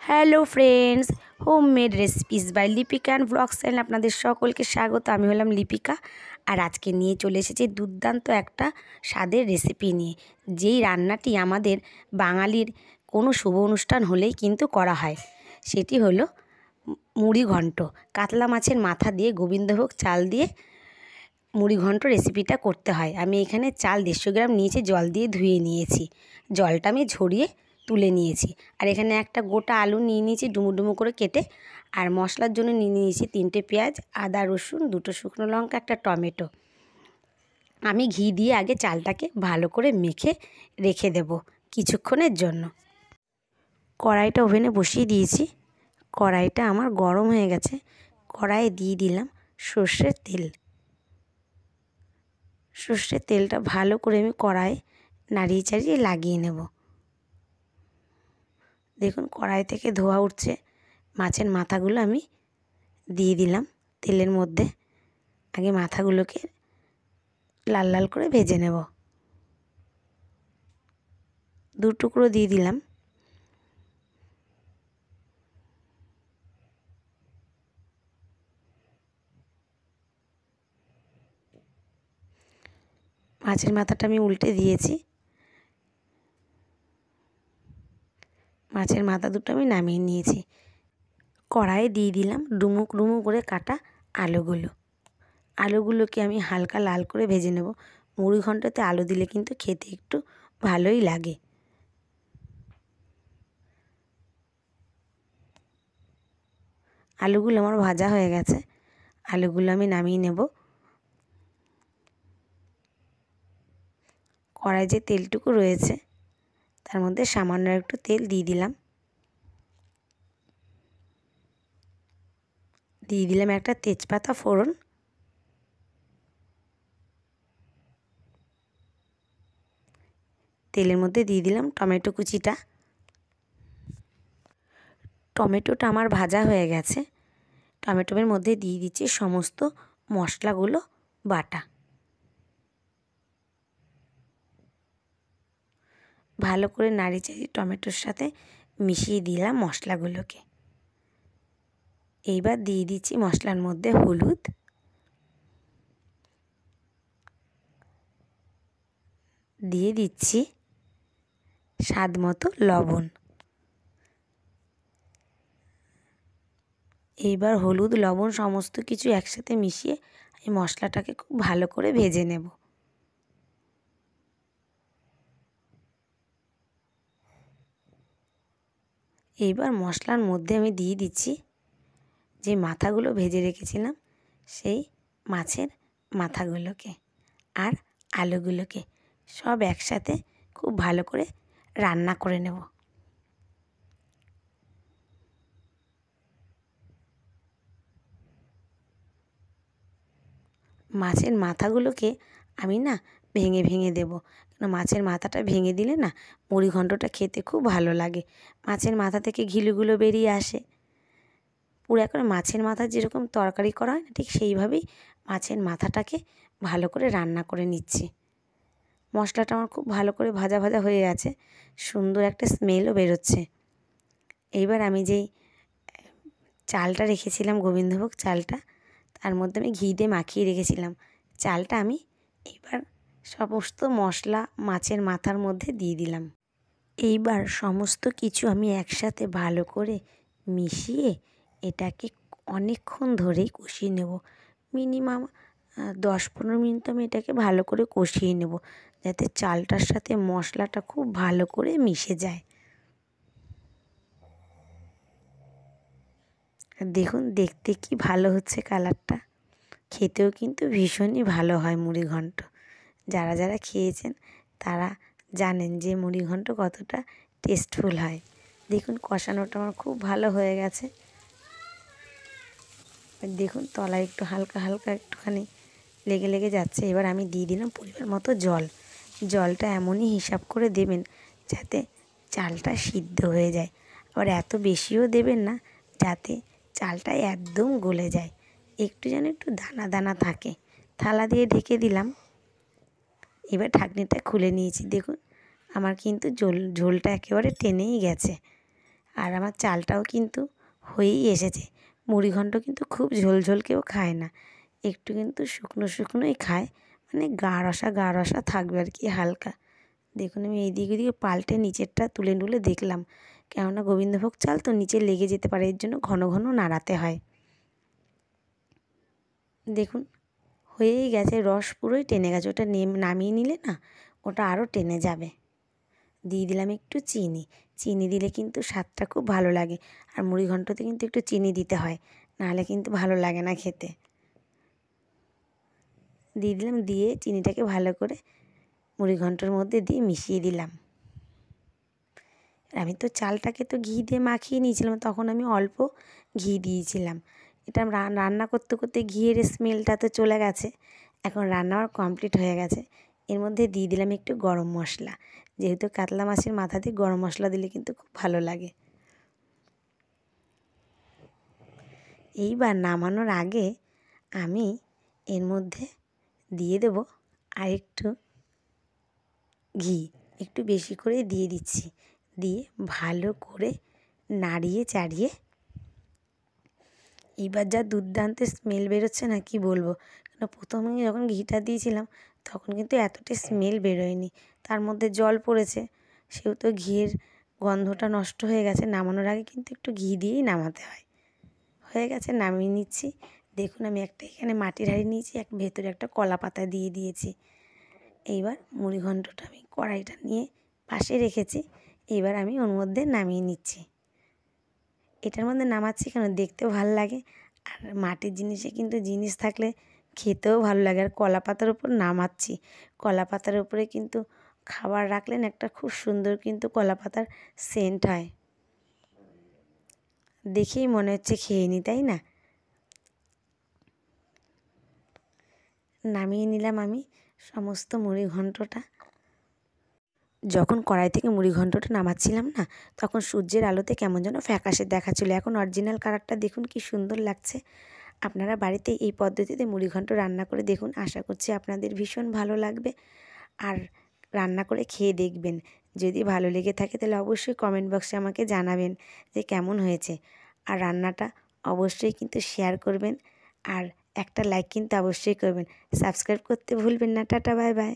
Hello friends, homemade recipes by Lipika and blogs চ্যানেলে আপনাদের সকলকে স্বাগত। আমি হলাম লিপিকা, আর আজকে নিয়ে চলে এসেছি দুর্দান্ত একটা স্বাদের রেসিপি নিয়ে। যেই রান্নাটি আমাদের বাঙালির কোনো শুভ অনুষ্ঠান হলেই কিন্তু করা হয়, সেটি হলো মুড়ি ঘন্ট। কাতলা মাছের মাথা দিয়ে গোবিন্দভোগ চাল দিয়ে মুড়ি ঘন্ট রেসিপিটা করতে হয়। আমি এখানে চাল 150 গ্রাম নিয়েছি, জল দিয়ে ধুয়ে নিয়েছি, জলটা আমি ঝরিয়ে তুলে নিয়েছি। আর এখানে একটা গোটা আলু নিয়ে নিয়েছি ডুমো ডুমো করে কেটে। আর মশলার জন্য নিয়ে নিয়েছি 3টে পেঁয়াজ, আদা রসুন, 2টো শুকনো লঙ্কা, একটা টমেটো। আমি ঘি দিয়ে আগে চালটাকে ভালো করে মেখে রেখে দেব কিছুক্ষণের জন্য। কড়াইটা ওভেনে বসিয়ে দিয়েছি। কড়াইটা আমার গরম হয়ে গেছে। কড়াইয়ে দিয়ে দিলাম সর্ষের তেল। সর্ষের তেলটা ভালো করে আমি কড়াইয়ে নাড়িয়ে চাড়িয়ে লাগিয়ে নেব। দেখুন কড়াই থেকে ধোয়া উঠছে। মাছের মাথাগুলো আমি দিয়ে দিলাম তেলের মধ্যে। আগে মাথাগুলোকে লাল লাল করে ভেজে নেব। 2 টুকরো দিয়ে দিলাম। মাছের মাথাটা আমি উল্টে দিয়েছি। মাছের মাথা দুটো আমি নামিয়ে নিয়েছি। কড়াইয়ে দিয়ে দিলাম ডুমুক ডুমুক করে কাটা আলুগুলো। আলুগুলোকে আমি হালকা লাল করে ভেজে নেব। মুড়ি ঘন্টতে আলু দিলে কিন্তু খেতে একটু ভালোই লাগে। আলুগুলো আমার ভাজা হয়ে গেছে। আলুগুলো আমি নামিয়ে নেব। কড়াই যে তেলটুকু রয়েছে তার মধ্যে সামান্য একটু তেল দিয়ে দিলাম। দিয়ে দিলাম একটা তেজপাতা ফোড়ন। তেলের মধ্যে দিয়ে দিলাম টমেটো কুচিটা। টমেটোটা আমার ভাজা হয়ে গেছে। টমেটোর মধ্যে দিয়ে দিচ্ছি সমস্ত মশলাগুলো বাটা। ভালো করে নাড়ি চাড়িয়ে টমেটোর সাথে মিশিয়ে দিলাম মশলাগুলোকে। এইবার দিয়ে দিচ্ছি মশলার মধ্যে হলুদ, দিয়ে দিচ্ছি স্বাদ মতো লবণ। এইবার হলুদ লবণ সমস্ত কিছু একসাথে মিশিয়ে এই মশলাটাকে খুব ভালো করে ভেজে নেব। এইবার মশলার মধ্যে আমি দিয়ে দিচ্ছি যে মাথাগুলো ভেজে রেখেছিলাম, সেই মাছের মাথাগুলোকে আর আলুগুলোকে সব একসাথে খুব ভালো করে রান্না করে নেব। মাছের মাথাগুলোকে আমি না ভেঙে ভেঙে দেব, কেন মাছের মাথাটা ভেঙে দিলে না মুড়ি ঘন্টটা খেতে খুব ভালো লাগে। মাছের মাথা থেকে ঘিলুগুলো বেরিয়ে আসে। পুরো একবারে মাছের মাথা যেরকম তরকারি করা হয় না, ঠিক সেইভাবেই মাছের মাথাটাকে ভালো করে রান্না করে নিচ্ছি। মশলাটা আমার খুব ভালো করে ভাজা ভাজা হয়ে গেছে, সুন্দর একটা স্মেলও বেরোচ্ছে। এইবার আমি যেই চালটা রেখেছিলাম গোবিন্দভোগ চালটা, তার মধ্যে আমি ঘি দিয়ে মাখিয়ে রেখেছিলাম চালটা, আমি এইবার সমস্ত মশলা মাছের মাথার মধ্যে দিয়ে দিলাম। এইবার সমস্ত কিছু আমি একসাথে ভালো করে মিশিয়ে এটাকে অনেকক্ষণ ধরেই কষিয়ে নেব। মিনিমাম 10-15 মিনিট আমি এটাকে ভালো করে কষিয়ে নেব, যাতে চালটার সাথে মশলাটা খুব ভালো করে মিশে যায়। দেখুন দেখতে কি ভালো হচ্ছে কালারটা, খেতেও কিন্তু ভীষণই ভালো হয় মুড়ি ঘন্ট। যারা যারা খেয়েছেন তারা জানেন যে মুড়ি ঘন্ট কতটা টেস্টফুল হয়। দেখুন কষানোটা আমার খুব ভালো হয়ে গেছে। দেখুন তলায় একটু হালকা হালকা একটুখানি লেগে লেগে যাচ্ছে। এবার আমি দিয়ে দিলাম পরিমাণ মতো জল। জলটা এমনই হিসাব করে দেবেন যাতে চালটা সিদ্ধ হয়ে যায়, আবার এত বেশিও দেবেন না যাতে চালটা একদম গলে যায়, একটু যেন একটু দানা দানা থাকে। থালা দিয়ে ঢেকে দিলাম। এবার ঢাকনিটা খুলে নিয়েছি। দেখুন আমার কিন্তু ঝোলটা একেবারে টেনেই গেছে। আর আমার চালটাও কিন্তু হয়েই এসেছে। মুড়িঘণ্ট কিন্তু খুব ঝোল কেউ খায় না, একটু কিন্তু শুকনো শুকনোই খায়, মানে গা রসা থাকবে আর কি হালকা। দেখুন আমি এইদিকে ওদিকে পাল্টে নিচেরটা তুলে তুলে দেখলাম, কেননা গোবিন্দভোগ চাল তো নিচে লেগে যেতে পারে, এর জন্য ঘন ঘন নাড়াতে হয়। দেখুন হয়েই গেছে, রস পুরোই টেনে গেছে। ওটা নামিয়ে নিলে না ওটা আরও টেনে যাবে। দিয়ে দিলাম একটু চিনি। চিনি দিলে কিন্তু স্বাদটা খুব ভালো লাগে, আর মুড়িঘণ্টতে কিন্তু একটু চিনি দিতে হয়, নাহলে কিন্তু ভালো লাগে না খেতে। দিয়ে দিলাম, দিয়ে চিনিটাকে ভালো করে মুড়িঘণ্টর মধ্যে দিয়ে মিশিয়ে দিলাম। আমি তো চালটাকে তো ঘি দিয়ে মাখিয়ে নিয়েছিলাম, তখন আমি অল্প ঘি দিয়েছিলাম। এটা রান্না করতে করতে ঘিয়ের স্মেলটা তো চলে গেছে। এখন রান্না আমার কমপ্লিট হয়ে গেছে। এর মধ্যে দিয়ে দিলাম একটু গরম মশলা, যেহেতু কাতলা মাছের মাথা দিয়ে গরম মশলা দিলে কিন্তু খুব ভালো লাগে। এইবার নামানোর আগে আমি এর মধ্যে দিয়ে দেব আরেকটু ঘি, একটু বেশি করে দিয়ে দিচ্ছি। দিয়ে ভালো করে নাড়িয়ে চাড়িয়ে, এইবার যা দুর্দান্ত স্মেল বেরোচ্ছে না কি বলবো। কেন প্রথমে যখন ঘিটা দিয়েছিলাম তখন কিন্তু এতটা স্মেল বেরোয়নি, তার মধ্যে জল পড়েছে, সেহেতু ঘিয়ের গন্ধটা নষ্ট হয়ে গেছে। নামানোর আগে কিন্তু একটু ঘি দিয়েই নামাতে হয়। হয়ে গেছে, নামিয়ে নিচ্ছি। দেখুন আমি একটা এখানে মাটির হাঁড়ি নিয়েছি, ভেতরে একটা কলা পাতা দিয়ে দিয়েছি। এইবার মুড়িঘণ্টটা আমি কড়াইটা নিয়ে পাশে রেখেছি, এইবার আমি ওর মধ্যে নামিয়ে নিচ্ছি। এটার মধ্যে নামাচ্ছি কেন, দেখতেও ভালো লাগে, আর মাটির জিনিসে কিন্তু জিনিস থাকলে খেতেও ভালো লাগে। আর কলা পাতার উপর নামাচ্ছি, কলা পাতার উপরে কিন্তু খাবার রাখলেন একটা খুব সুন্দর কিন্তু কলা পাতার সেন্ট হয়। দেখেই মনে হচ্ছে খেয়ে নিই, তাই না? নামিয়ে নিলাম আমি সমস্ত মুড়িঘণ্টটা। যখন কড়াই থেকে মুড়িঘণ্টটা নামাচ্ছিলাম না, তখন সূর্যের আলোতে কেমন যেন ফ্যাকাশে দেখাচ্ছিলো। এখন অরিজিনাল কালারটা দেখুন কি সুন্দর লাগছে। আপনারা বাড়িতে এই পদ্ধতিতে মুড়িঘণ্ট রান্না করে দেখুন, আশা করছি আপনাদের ভীষণ ভালো লাগবে। আর রান্না করে খেয়ে দেখবেন, যদি ভালো লেগে থাকে তাহলে অবশ্যই কমেন্ট বক্সে আমাকে জানাবেন যে কেমন হয়েছে। আর রান্নাটা অবশ্যই কিন্তু শেয়ার করবেন, আর একটা লাইক কিন্তু অবশ্যই করবেন। সাবস্ক্রাইব করতে ভুলবেন না। Tata, bye bye.